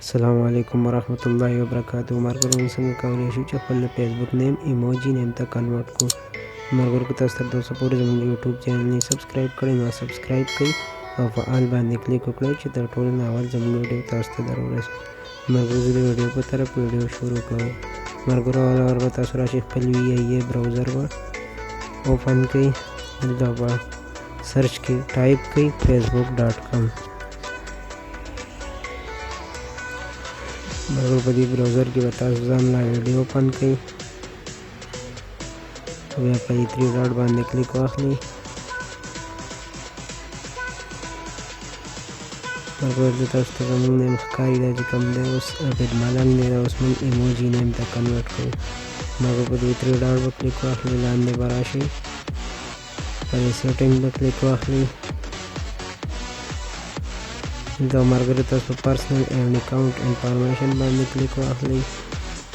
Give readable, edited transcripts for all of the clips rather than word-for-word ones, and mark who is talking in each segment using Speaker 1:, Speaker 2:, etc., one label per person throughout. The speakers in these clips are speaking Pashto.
Speaker 1: السلام علیکم ورحمت الله وبرکاتہ. مرګرو موږ څنګه کولی شو چې خپل فیسبوک نیم ایموجی نیم ته کنورټ کړو. مرګرو که تاسو تر اوسه پورې زموږ یوټیوب چینل نه سبسکرایب کړی نو سبسکرایب کړئ او په آل باندې کلیک وکړئ چې تر ټولو نه اول زموږ ویډیو تاسو ته در ورسي. مرګرو زه د ویډیو په طرف ویډیو شروع کوم. مرګرو اول به تاسو راشئ خپل وي ای براوزر به اوپن کړئ. دلته به سرچ کې ټایپ کړئ facebook.com. مرګرو په دې براوزر کې به تاسو ځان لا ویډیو اوپن کړئ. بیا په دې 3 ډاټ باندې کلیک واخلئ. مرګرو دلته تاسو ته زموږ نیم ښکاري دا چې کوم دی اوس عبید ملنګ دی. دا اوس موږ ایموجي نیم ته کنورټ کوو. مرګرو په دې 3 ډاټ به کلیک واخلئ. لاندې به راشئ په دې سیټینګ به کلیک واخلئ. دلته مرګرو تاسو پرسنل اینډ اکاونټ انفارمیشن باندې کلیک واخلئ.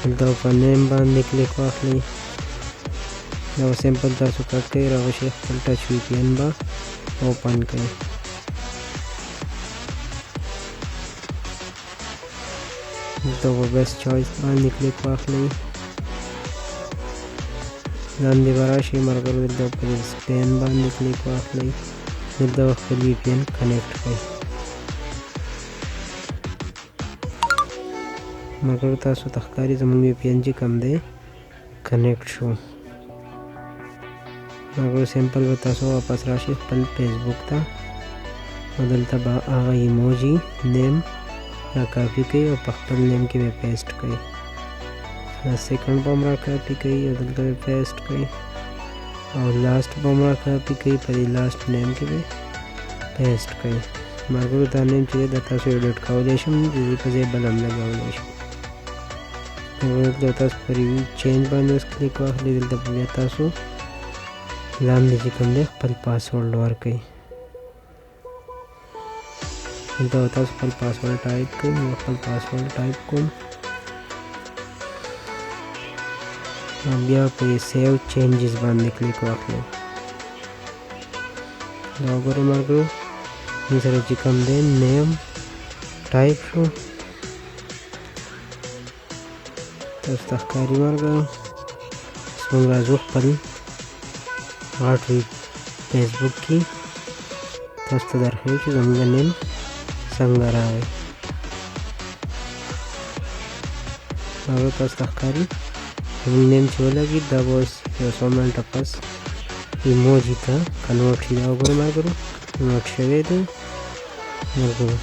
Speaker 1: دلته په نیم باندې کلیک واخلئ. دا سیمپل تاسو کټ کړئ. راوشئ خپل ټچ وي پی این به اوپن کړئ. دلته په بیسټ چوایس باندې کلیک واخلئ. لاندې به راشئ مرګرو دلته په سپین باندې کلیک واخلئ. دلته خپل وي پی این کنیکټ کړئ. مرګرو تاسو ته ښکاري زموږ وي پی این چې کوم دی کنیکټ شو. مرګرو سیمپل به تاسو واپس راشئ خپل فیسبوک ته او دلته به هغه ایموجي نیم را کاپي کړئ او په خپل نیم کې به پیسټ کړئ. دا سیکنډ به هم را کاپي کړئ او دلته به پیسټ کړئ او لاست به هم را کاپي کړئ. په دې لاست نیم کې به پیسټ کړئ. مرګرو دا نیم چې دی دا تاسو ایډیټ کولی شم. د دې په ځای بل هم لګولی شم. دلته تاسو په ریویو چینج باندې اوس کلیک واخلئ. دلته بیا تاسو لاندې چې کوم دی خپل پاسورډ ورکړئ. دلته تاسو خپل پاسورډ ټایپ کړئ. زه خپل پاسورډ ټایپ کوم. بیا په سیو چینجز باندې کلیک واخلئ. دا وګورئ مرګرو موږ سره چې کوم دی نیم ټایپ شو. تاسو ته ښکاري مرګرو اوس موږ راځو خپل غټ وي فیسبوک کې تاسو ته درښیو چې زموږ نیم څنګه راغی. هغه تاسو ته ښکاري زموږ نیم چې ولګي دا به اوس یو څو منټه پس ایموجي ته کنورټ شي. دا وګورئ مرګرو کنورټ شوی دی. مرګرو